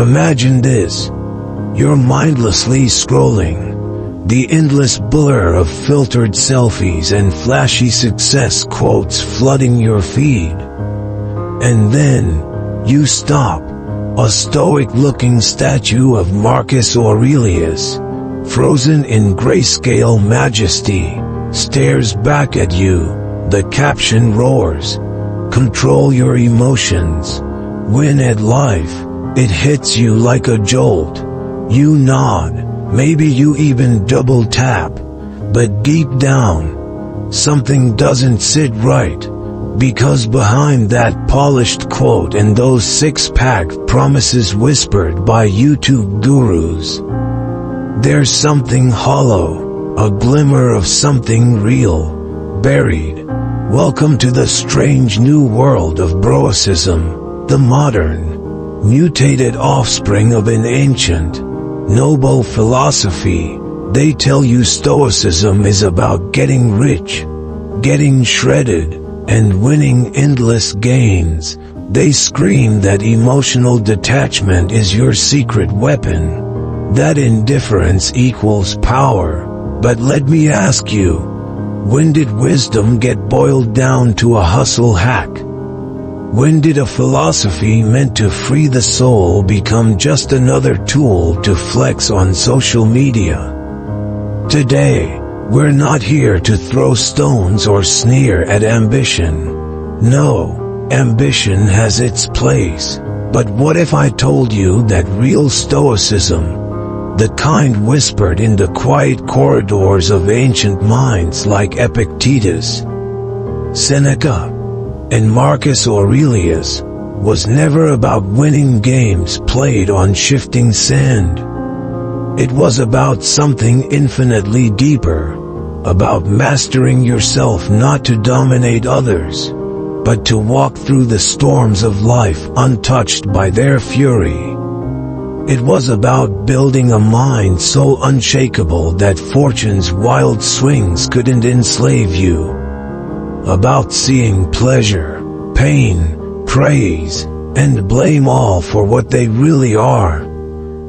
Imagine this. You're mindlessly scrolling, the endless blur of filtered selfies and flashy success quotes flooding your feed. And then, you stop. A stoic-looking statue of Marcus Aurelius, frozen in grayscale majesty, stares back at you. The caption roars, "Control your emotions. Win at life." It hits you like a jolt. You nod, maybe you even double tap. But deep down, something doesn't sit right. Because behind that polished quote and those six-pack promises whispered by YouTube gurus, there's something hollow, a glimmer of something real, buried. Welcome to the strange new world of Stoicism, the modern, mutated offspring of an ancient, noble philosophy. They tell you Stoicism is about getting rich, getting shredded, and winning endless gains. They scream that emotional detachment is your secret weapon, that indifference equals power. But let me ask you, when did wisdom get boiled down to a hustle hack? When did a philosophy meant to free the soul become just another tool to flex on social media? Today, we're not here to throw stones or sneer at ambition. No, ambition has its place. But what if I told you that real Stoicism, the kind whispered in the quiet corridors of ancient minds like Epictetus, Seneca, and Marcus Aurelius, was never about winning games played on shifting sand? It was about something infinitely deeper, about mastering yourself not to dominate others, but to walk through the storms of life untouched by their fury. It was about building a mind so unshakable that fortune's wild swings couldn't enslave you. About seeing pleasure, pain, praise, and blame all for what they really are.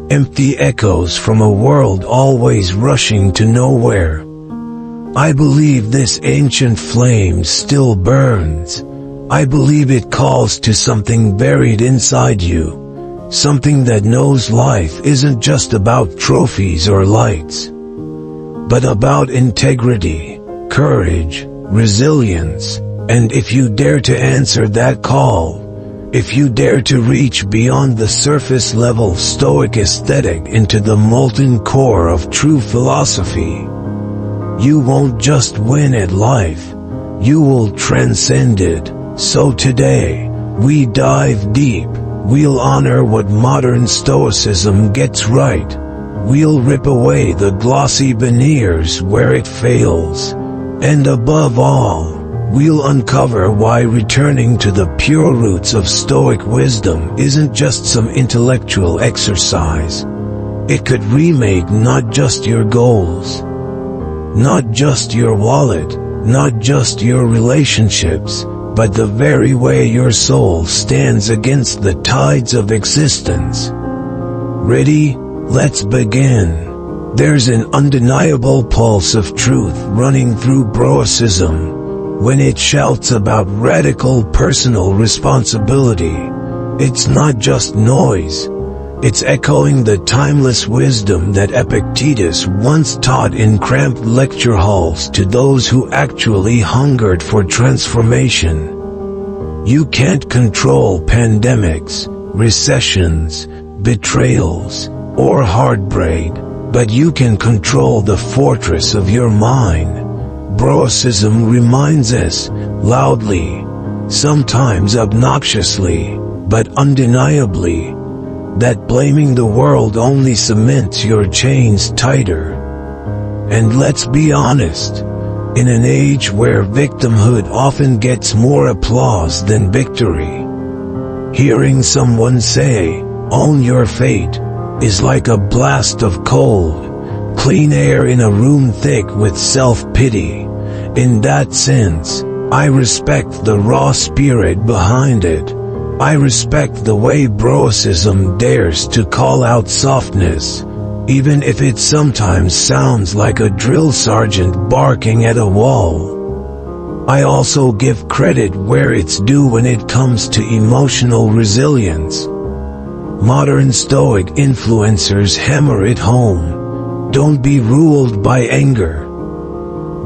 Empty echoes from a world always rushing to nowhere. I believe this ancient flame still burns. I believe it calls to something buried inside you. Something that knows life isn't just about trophies or lights, but about integrity, courage, resilience. And if you dare to answer that call, if you dare to reach beyond the surface level Stoic aesthetic into the molten core of true philosophy, you won't just win at life, you will transcend it. So today, we dive deep. We'll honor what modern Stoicism gets right. We'll rip away the glossy veneers where it fails. And above all, we'll uncover why returning to the pure roots of Stoic wisdom isn't just some intellectual exercise. It could remake not just your goals, not just your wallet, not just your relationships, but the very way your soul stands against the tides of existence. Ready? Let's begin. There's an undeniable pulse of truth running through Stoicism. When it shouts about radical personal responsibility, it's not just noise. It's echoing the timeless wisdom that Epictetus once taught in cramped lecture halls to those who actually hungered for transformation. You can't control pandemics, recessions, betrayals, or heartbreak, but you can control the fortress of your mind. Stoicism reminds us, loudly, sometimes obnoxiously, but undeniably, that blaming the world only cements your chains tighter. And let's be honest, in an age where victimhood often gets more applause than victory, hearing someone say, "Own your fate," is like a blast of cold, clean air in a room thick with self-pity. In that sense, I respect the raw spirit behind it. I respect the way Stoicism dares to call out softness, even if it sometimes sounds like a drill sergeant barking at a wall. I also give credit where it's due when it comes to emotional resilience. Modern Stoic influencers hammer it home. Don't be ruled by anger.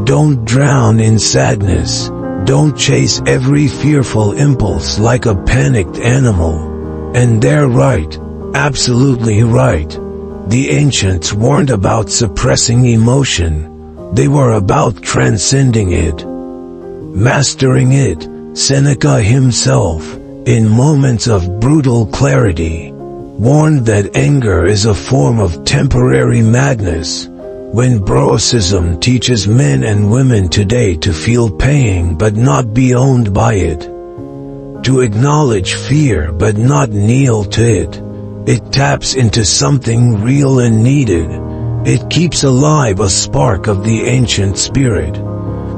Don't drown in sadness. Don't chase every fearful impulse like a panicked animal. And they're right, absolutely right. The ancients weren't about suppressing emotion. They were about transcending it, mastering it. Seneca himself, in moments of brutal clarity, warned that anger is a form of temporary madness. When Stoicism teaches men and women today to feel pain but not be owned by it, to acknowledge fear but not kneel to it, it taps into something real and needed. It keeps alive a spark of the ancient spirit.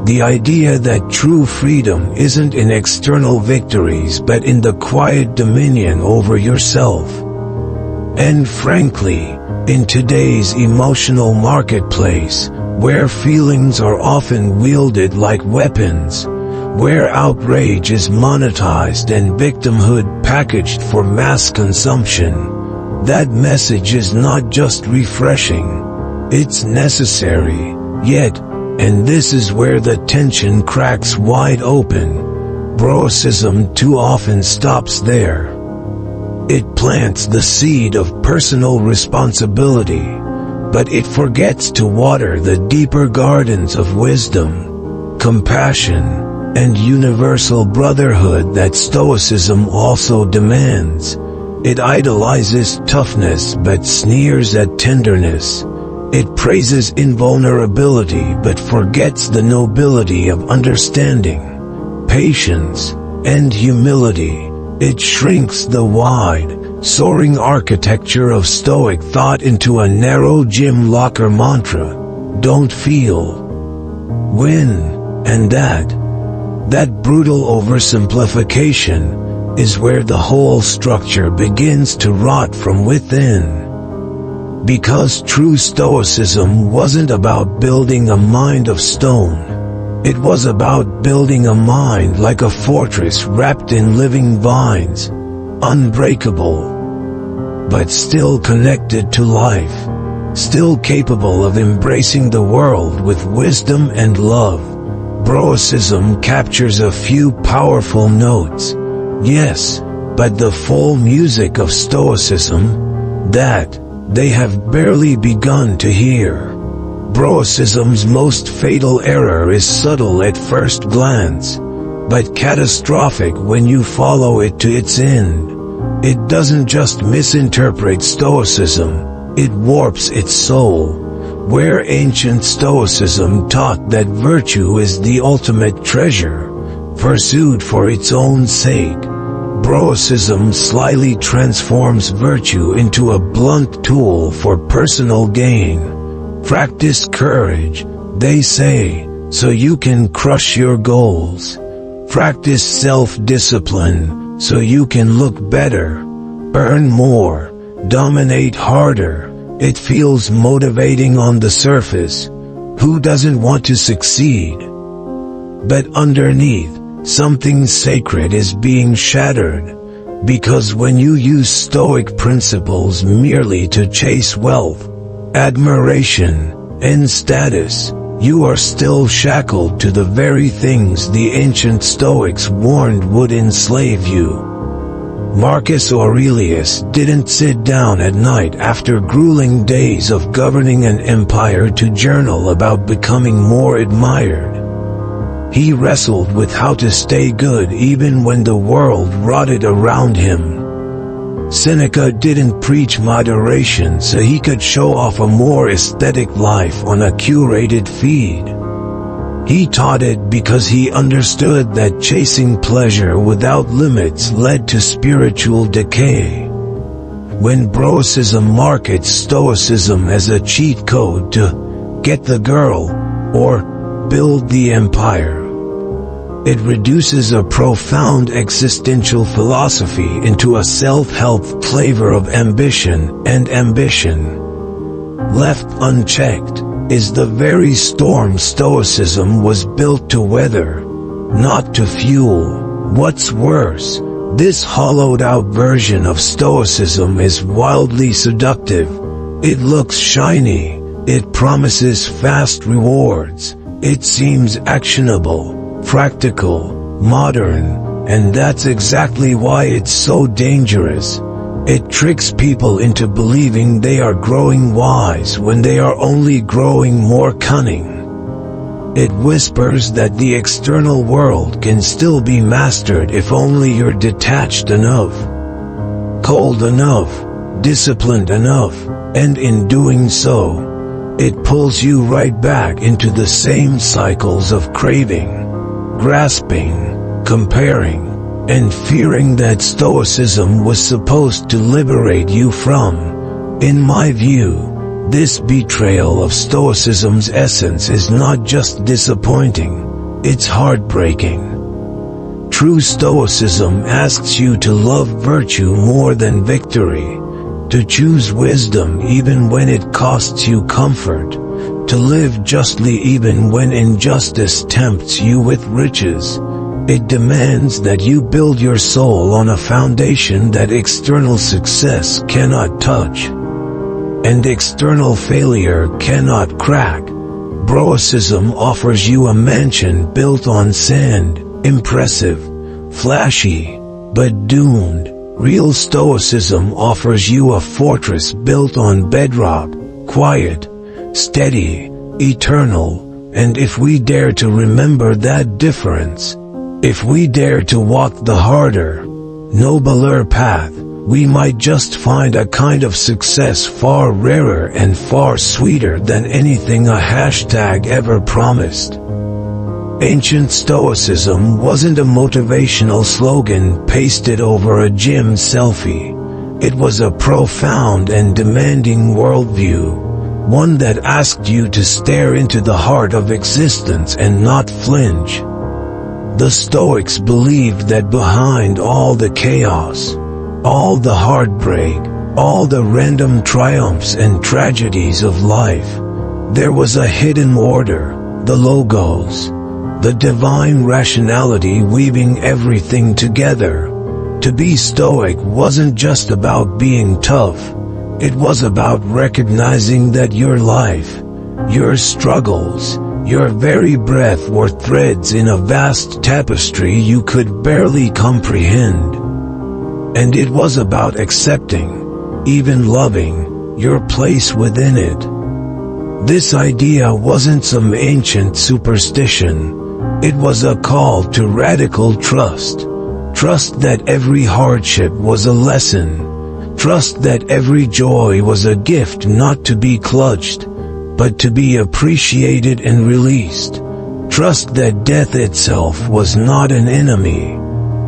The idea that true freedom isn't in external victories but in the quiet dominion over yourself. And frankly, in today's emotional marketplace, where feelings are often wielded like weapons, where outrage is monetized and victimhood packaged for mass consumption, that message is not just refreshing, it's necessary. Yet, and this is where the tension cracks wide open, Stoicism too often stops there. It plants the seed of personal responsibility, but it forgets to water the deeper gardens of wisdom, compassion, and universal brotherhood that Stoicism also demands. It idolizes toughness but sneers at tenderness. It praises invulnerability but forgets the nobility of understanding, patience, and humility. It shrinks the wide, soaring architecture of Stoic thought into a narrow gym locker mantra. Don't feel. Win. And that brutal oversimplification is where the whole structure begins to rot from within. Because true Stoicism wasn't about building a mind of stone. It was about building a mind like a fortress wrapped in living vines, unbreakable, but still connected to life, still capable of embracing the world with wisdom and love. Stoicism captures a few powerful notes, yes, but the full music of Stoicism, that they have barely begun to hear. Stoicism's most fatal error is subtle at first glance, but catastrophic when you follow it to its end. It doesn't just misinterpret Stoicism, it warps its soul. Where ancient Stoicism taught that virtue is the ultimate treasure, pursued for its own sake, Stoicism slyly transforms virtue into a blunt tool for personal gain. Practice courage, they say, so you can crush your goals. Practice self-discipline, so you can look better, earn more, dominate harder. It feels motivating on the surface. Who doesn't want to succeed? But underneath, something sacred is being shattered. Because when you use Stoic principles merely to chase wealth, admiration, and status, you are still shackled to the very things the ancient Stoics warned would enslave you. Marcus Aurelius didn't sit down at night after grueling days of governing an empire to journal about becoming more admired. He wrestled with how to stay good even when the world rotted around him. Seneca didn't preach moderation so he could show off a more aesthetic life on a curated feed. He taught it because he understood that chasing pleasure without limits led to spiritual decay. When Stoicism markets Stoicism as a cheat code to get the girl or build the empire, It reduces a profound existential philosophy into a self-help flavor of ambition, and ambition, left unchecked, is the very storm Stoicism was built to weather, not to fuel. What's worse, this hollowed-out version of Stoicism is wildly seductive. It looks shiny, it promises fast rewards, it seems actionable, practical, modern, and that's exactly why it's so dangerous. It tricks people into believing they are growing wise when they are only growing more cunning. It whispers that the external world can still be mastered if only you're detached enough, cold enough, disciplined enough, and in doing so, it pulls you right back into the same cycles of craving, grasping, comparing, and fearing that Stoicism was supposed to liberate you from. In my view, this betrayal of Stoicism's essence is not just disappointing, it's heartbreaking. True Stoicism asks you to love virtue more than victory, to choose wisdom even when it costs you comfort, to live justly even when injustice tempts you with riches. It demands that you build your soul on a foundation that external success cannot touch, and external failure cannot crack. Stoicism offers you a mansion built on sand, impressive, flashy, but doomed. Real Stoicism offers you a fortress built on bedrock, quiet, steady, eternal, and if we dare to remember that difference, if we dare to walk the harder, nobler path, we might just find a kind of success far rarer and far sweeter than anything a hashtag ever promised. Ancient Stoicism wasn't a motivational slogan pasted over a gym selfie. It was a profound and demanding worldview, one that asked you to stare into the heart of existence and not flinch. The Stoics believed that behind all the chaos, all the heartbreak, all the random triumphs and tragedies of life, there was a hidden order, the logos, the divine rationality weaving everything together. To be Stoic wasn't just about being tough, it was about recognizing that your life, your struggles, your very breath were threads in a vast tapestry you could barely comprehend. And it was about accepting, even loving, your place within it. This idea wasn't some ancient superstition. It was a call to radical trust. Trust that every hardship was a lesson. Trust that every joy was a gift not to be clutched, but to be appreciated and released. Trust that death itself was not an enemy,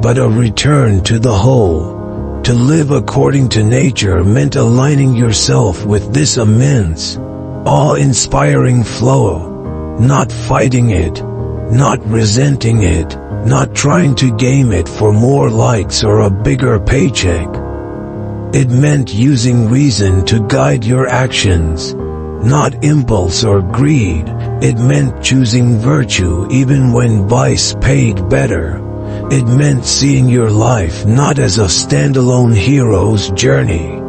but a return to the whole. To live according to nature meant aligning yourself with this immense, awe-inspiring flow, not fighting it, not resenting it, not trying to game it for more likes or a bigger paycheck. It meant using reason to guide your actions, not impulse or greed. It meant choosing virtue even when vice paid better. It meant seeing your life not as a standalone hero's journey,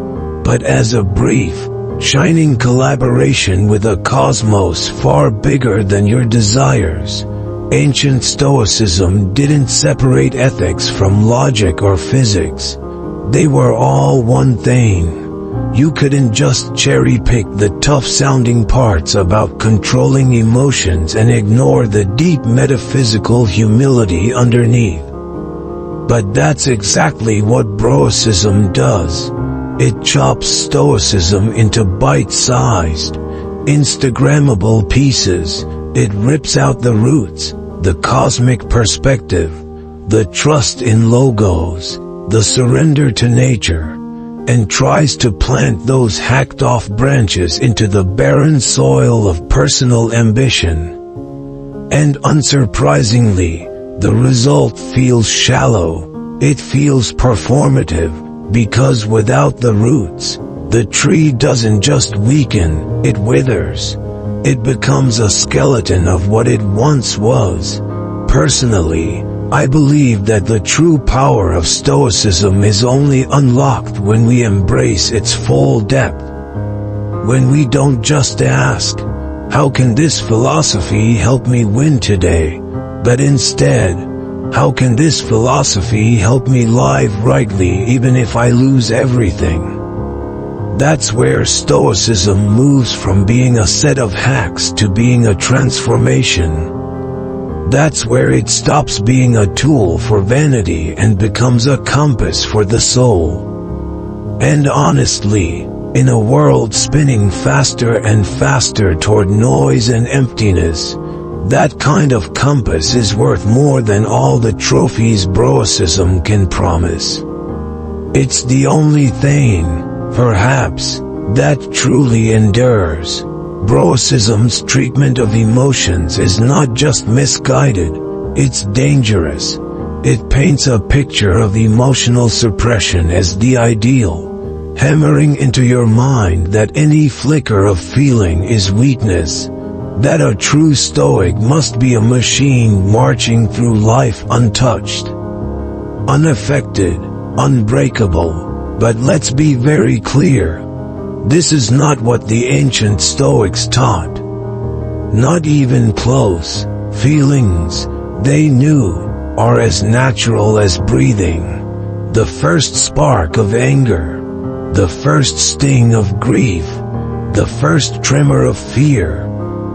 but as a brief, shining collaboration with a cosmos far bigger than your desires. Ancient Stoicism didn't separate ethics from logic or physics. They were all one thing. You couldn't just cherry-pick the tough-sounding parts about controlling emotions and ignore the deep metaphysical humility underneath. But that's exactly what Stoicism does. It chops Stoicism into bite-sized, Instagrammable pieces. It rips out the roots, the cosmic perspective, the trust in logos, the surrender to nature, and tries to plant those hacked-off branches into the barren soil of personal ambition. And unsurprisingly, the result feels shallow, it feels performative, because without the roots, the tree doesn't just weaken, it withers. It becomes a skeleton of what it once was. Personally, I believe that the true power of Stoicism is only unlocked when we embrace its full depth. When we don't just ask, "How can this philosophy help me win today?" but instead, "How can this philosophy help me live rightly even if I lose everything?" That's where Stoicism moves from being a set of hacks to being a transformation. That's where it stops being a tool for vanity and becomes a compass for the soul. And honestly, in a world spinning faster and faster toward noise and emptiness, that kind of compass is worth more than all the trophies Broicism can promise. It's the only thing, perhaps, that truly endures. Broicism's treatment of emotions is not just misguided, it's dangerous. It paints a picture of emotional suppression as the ideal, hammering into your mind that any flicker of feeling is weakness, that a true Stoic must be a machine marching through life untouched, unaffected, unbreakable. But let's be very clear. This is not what the ancient Stoics taught. Not even close. Feelings, they knew, are as natural as breathing. The first spark of anger, the first sting of grief, the first tremor of fear.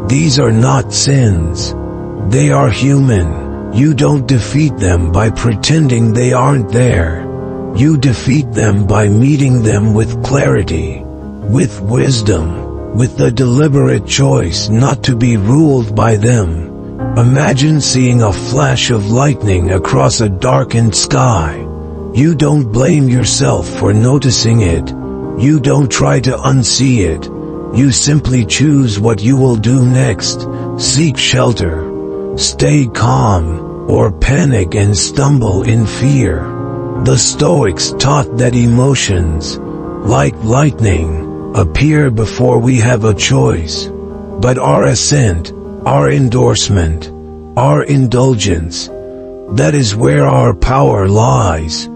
These are not sins. They are human. You don't defeat them by pretending they aren't there. You defeat them by meeting them with clarity, with wisdom, with the deliberate choice not to be ruled by them. Imagine seeing a flash of lightning across a darkened sky. You don't blame yourself for noticing it. You don't try to unsee it. You simply choose what you will do next. Seek shelter, stay calm, or panic and stumble in fear. The Stoics taught that emotions, like lightning, appear before we have a choice. But our assent, our endorsement, our indulgence, that is where our power lies.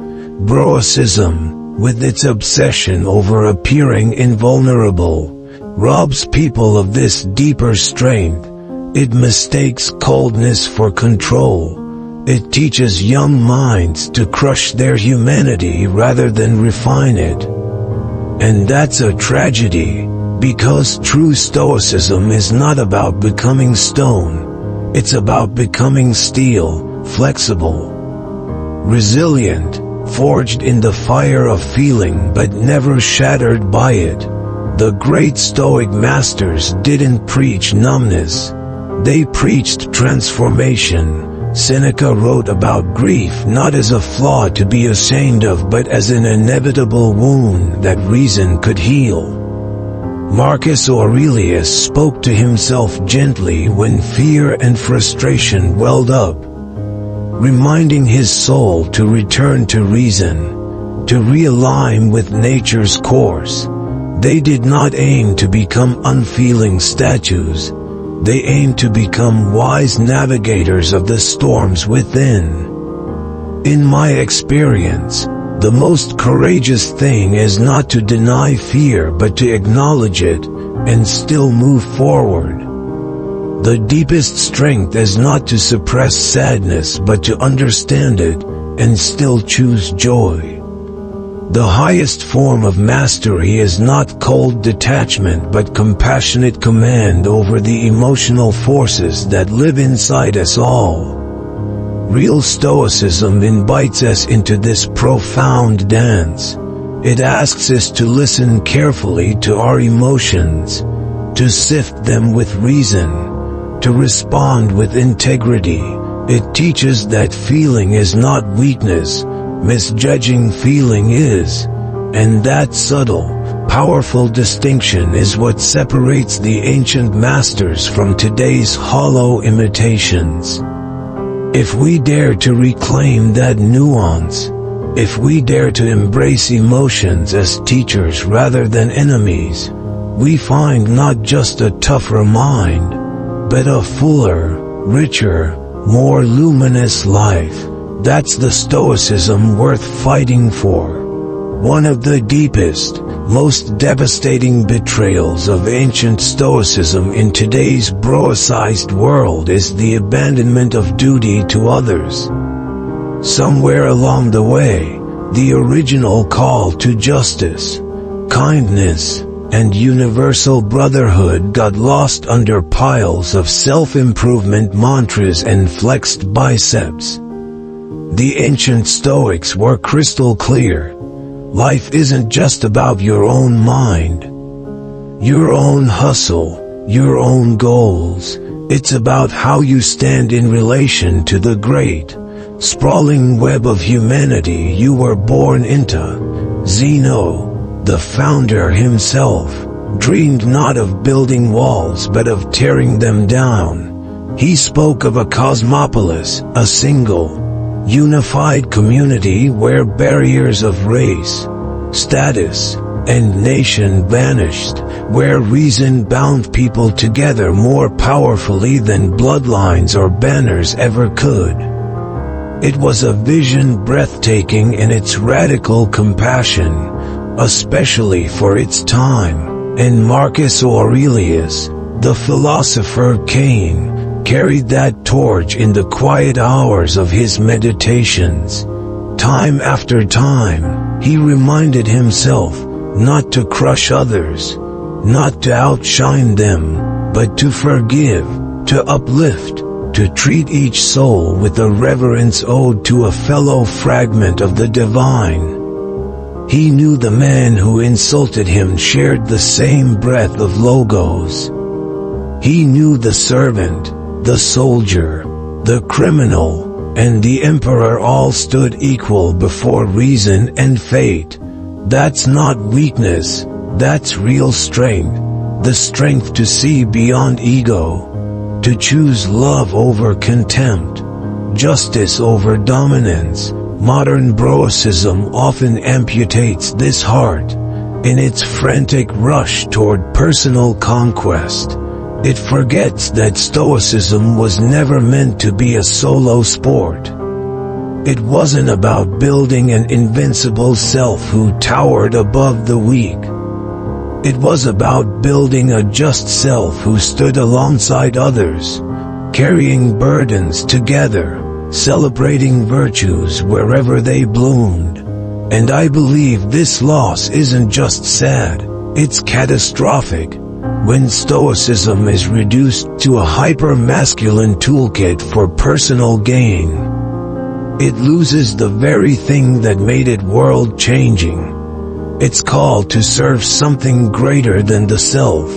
Broicism, with its obsession over appearing invulnerable, robs people of this deeper strength. It mistakes coldness for control. It teaches young minds to crush their humanity rather than refine it. And that's a tragedy, because true Stoicism is not about becoming stone. It's about becoming steel, flexible, resilient, forged in the fire of feeling but never shattered by it. The great Stoic masters didn't preach numbness. They preached transformation. Seneca wrote about grief not as a flaw to be ashamed of but as an inevitable wound that reason could heal. Marcus Aurelius spoke to himself gently when fear and frustration welled up, reminding his soul to return to reason, to realign with nature's course. They did not aim to become unfeeling statues. They aimed to become wise navigators of the storms within. In my experience, the most courageous thing is not to deny fear but to acknowledge it, and still move forward. The deepest strength is not to suppress sadness but to understand it, and still choose joy. The highest form of mastery is not cold detachment but compassionate command over the emotional forces that live inside us all. Real Stoicism invites us into this profound dance. It asks us to listen carefully to our emotions, to sift them with reason, to respond with integrity. It teaches that feeling is not weakness, misjudging feeling is, and that subtle, powerful distinction is what separates the ancient masters from today's hollow imitations. If we dare to reclaim that nuance, if we dare to embrace emotions as teachers rather than enemies, we find not just a tougher mind, but a fuller, richer, more luminous life. That's the stoicism worth fighting for. One of the deepest, most devastating betrayals of ancient stoicism in today's broicized world is the abandonment of duty to others. Somewhere along the way, the original call to justice, kindness, and universal brotherhood got lost under piles of self-improvement mantras and flexed biceps. The ancient Stoics were crystal clear. Life isn't just about your own mind, your own hustle, your own goals. It's about how you stand in relation to the great, sprawling web of humanity you were born into. Zeno, the founder himself, dreamed not of building walls but of tearing them down. He spoke of a cosmopolis, a single, unified community where barriers of race, status, and nation vanished, where reason bound people together more powerfully than bloodlines or banners ever could. It was a vision breathtaking in its radical compassion, especially for its time, and Marcus Aurelius, the philosopher king, carried that torch in the quiet hours of his meditations. Time after time, he reminded himself not to crush others, not to outshine them, but to forgive, to uplift, to treat each soul with a reverence owed to a fellow fragment of the divine. He knew the man who insulted him shared the same breath of logos. He knew the servant, the soldier, the criminal, and the emperor all stood equal before reason and fate. That's not weakness, that's real strength, the strength to see beyond ego, to choose love over contempt, justice over dominance. Modern broicism often amputates this heart in its frantic rush toward personal conquest. It forgets that Stoicism was never meant to be a solo sport. It wasn't about building an invincible self who towered above the weak. It was about building a just self who stood alongside others, carrying burdens together, celebrating virtues wherever they bloomed. And I believe this loss isn't just sad, it's catastrophic. When Stoicism is reduced to a hyper-masculine toolkit for personal gain, it loses the very thing that made it world-changing. Its call to serve something greater than the self.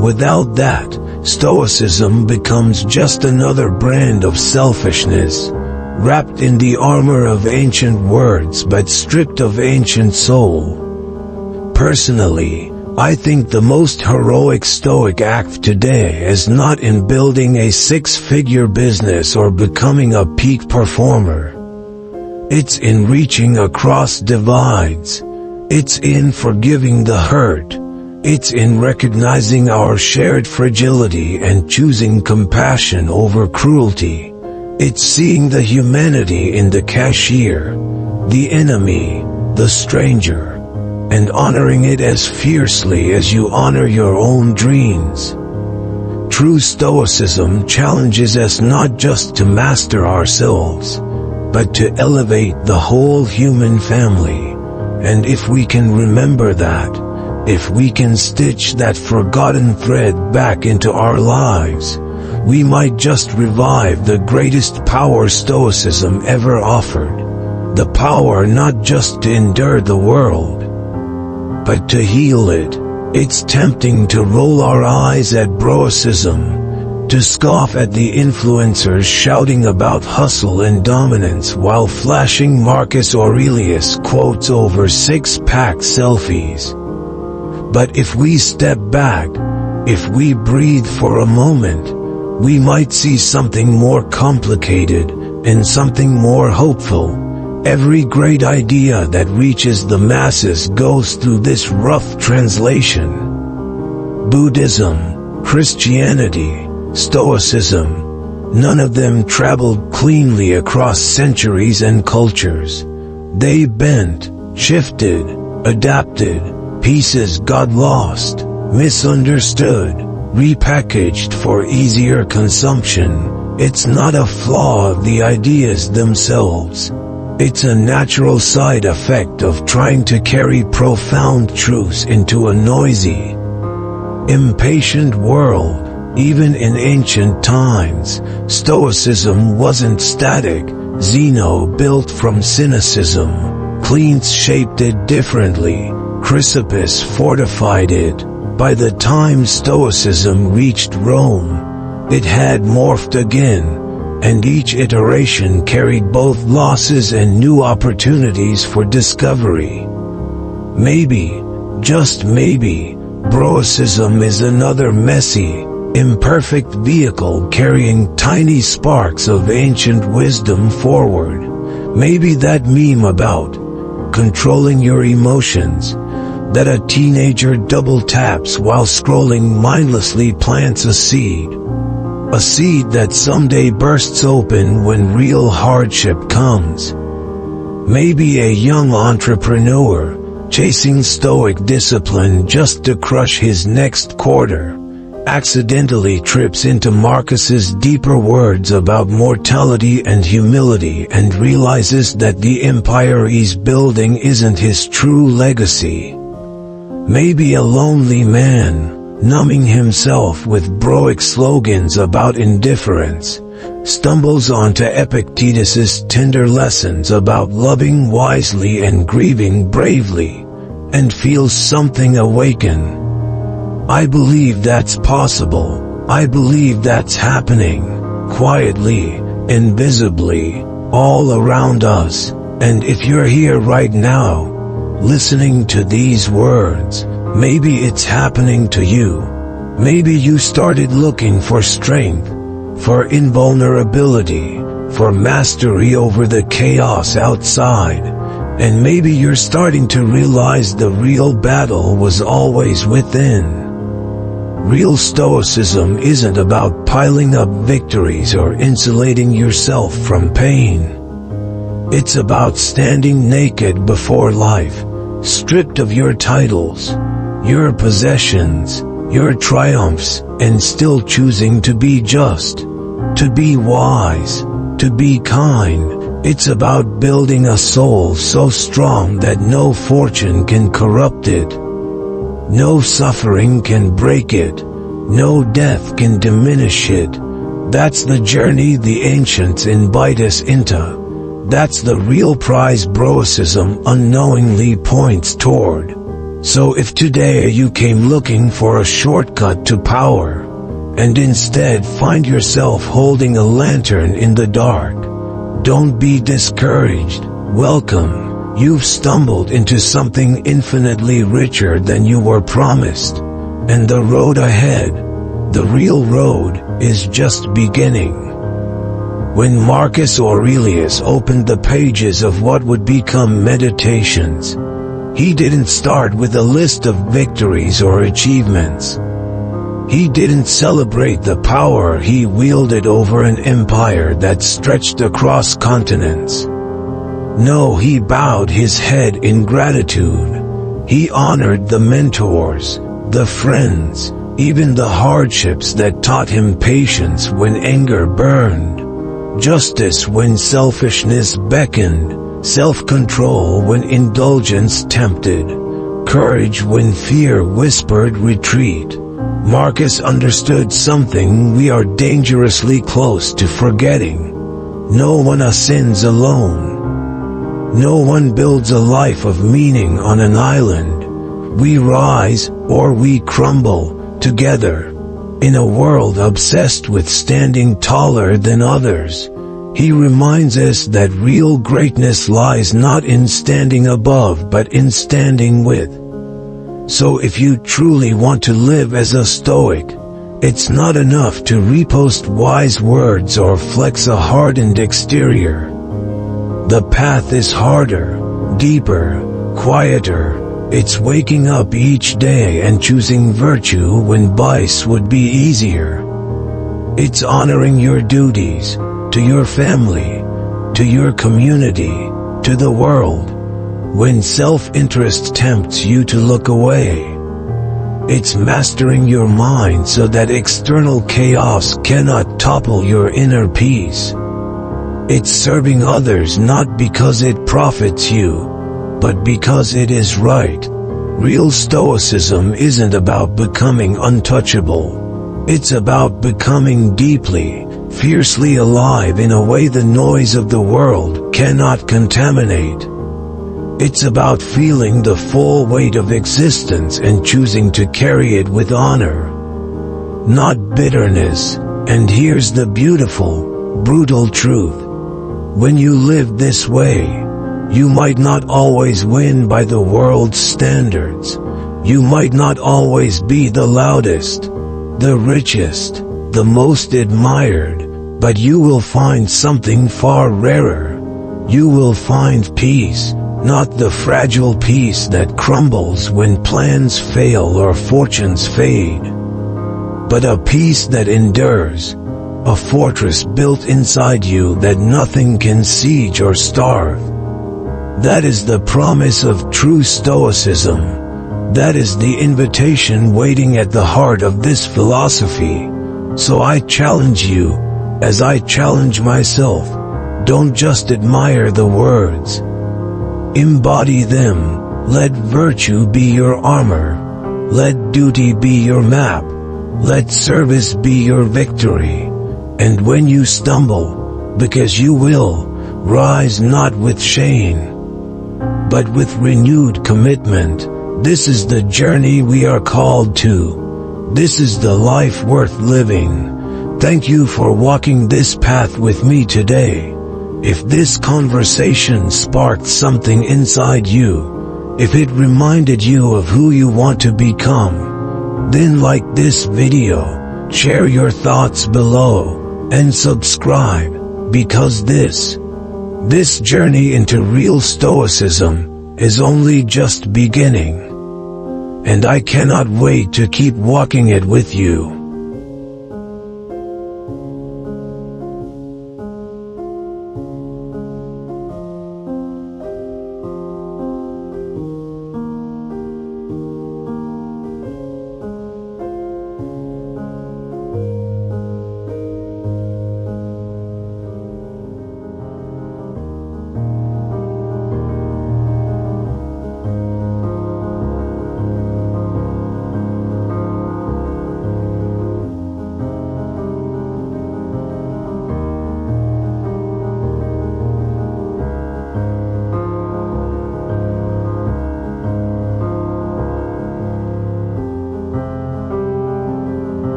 Without that, Stoicism becomes just another brand of selfishness, wrapped in the armor of ancient words but stripped of ancient soul. Personally, I think the most heroic Stoic act today is not in building a six-figure business or becoming a peak performer. It's in reaching across divides. It's in forgiving the hurt. It's in recognizing our shared fragility and choosing compassion over cruelty. It's seeing the humanity in the cashier, the enemy, the stranger, and honoring it as fiercely as you honor your own dreams. True Stoicism challenges us not just to master ourselves, but to elevate the whole human family. And if we can remember that, if we can stitch that forgotten thread back into our lives, we might just revive the greatest power Stoicism ever offered. The power not just to endure the world, but to heal it. It's tempting to roll our eyes at broicism, to scoff at the influencers shouting about hustle and dominance while flashing Marcus Aurelius quotes over six-pack selfies. But if we step back, if we breathe for a moment, we might see something more complicated and something more hopeful. Every great idea that reaches the masses goes through this rough translation. Buddhism, Christianity, Stoicism, none of them traveled cleanly across centuries and cultures. They bent, shifted, adapted, pieces got lost, misunderstood, repackaged for easier consumption. It's not a flaw of the ideas themselves. It's a natural side effect of trying to carry profound truths into a noisy, impatient world. Even in ancient times, Stoicism wasn't static. Zeno built from cynicism. Cleans shaped it differently. Chrysippus fortified it. By the time Stoicism reached Rome, it had morphed again, and each iteration carried both losses and new opportunities for discovery. Maybe, just maybe, Stoicism is another messy, imperfect vehicle carrying tiny sparks of ancient wisdom forward. Maybe that meme about controlling your emotions that a teenager double taps while scrolling mindlessly plants a seed. A seed that someday bursts open when real hardship comes. Maybe a young entrepreneur chasing Stoic discipline just to crush his next quarter accidentally trips into Marcus's deeper words about mortality and humility and realizes that the empire he's building isn't his true legacy. Maybe a lonely man, numbing himself with Stoic slogans about indifference, stumbles onto Epictetus's tender lessons about loving wisely and grieving bravely, and feels something awaken. I believe that's possible. I believe that's happening, quietly, invisibly, all around us. And if you're here right now, listening to these words, maybe it's happening to you. Maybe you started looking for strength, for invulnerability, for mastery over the chaos outside, and maybe you're starting to realize the real battle was always within. Real Stoicism isn't about piling up victories or insulating yourself from pain. It's about standing naked before life, stripped of your titles, your possessions, your triumphs, and still choosing to be just, to be wise, to be kind. It's about building a soul so strong that no fortune can corrupt it. No suffering can break it. No death can diminish it. That's the journey the ancients invite us into. That's the real prize Stoicism unknowingly points toward. So if today you came looking for a shortcut to power, and instead find yourself holding a lantern in the dark, don't be discouraged. Welcome. You've stumbled into something infinitely richer than you were promised. And the road ahead, the real road, is just beginning. When Marcus Aurelius opened the pages of what would become Meditations, he didn't start with a list of victories or achievements. He didn't celebrate the power he wielded over an empire that stretched across continents. No, he bowed his head in gratitude. He honored the mentors, the friends, even the hardships that taught him patience when anger burned, justice when selfishness beckoned, self-control when indulgence tempted, courage when fear whispered retreat. Marcus understood something we are dangerously close to forgetting. No one ascends alone. No one builds a life of meaning on an island. We rise, or we crumble, together. In a world obsessed with standing taller than others, he reminds us that real greatness lies not in standing above but in standing with. So if you truly want to live as a Stoic, It's not enough to repost wise words or flex a hardened exterior. The path is harder, deeper, quieter. It's waking up each day and choosing virtue when vice would be easier. It's honoring your duties, to your family, to your community, to the world, when self-interest tempts you to look away. It's mastering your mind so that external chaos cannot topple your inner peace. It's serving others not because it profits you, but because it is right. Real Stoicism isn't about becoming untouchable. It's about becoming deeply, fiercely alive in a way the noise of the world cannot contaminate. It's about feeling the full weight of existence and choosing to carry it with honor, not bitterness. And here's the beautiful, brutal truth. When you live this way, you might not always win by the world's standards. You might not always be the loudest, the richest, the most admired, but you will find something far rarer. You will find peace. Not the fragile peace that crumbles when plans fail or fortunes fade, but a peace that endures, a fortress built inside you that nothing can siege or starve. That is the promise of true Stoicism. That is the invitation waiting at the heart of this philosophy. So I challenge you, as I challenge myself, don't just admire the words. Embody them. Let virtue be your armor. Let duty be your map. Let service be your victory. And when you stumble, because you will, rise not with shame, but with renewed commitment. This is the journey we are called to. This is the life worth living. Thank you for walking this path with me today. If this conversation sparked something inside you, if it reminded you of who you want to become, then like this video, share your thoughts below, and subscribe, because this journey into real Stoicism is only just beginning. And I cannot wait to keep walking it with you.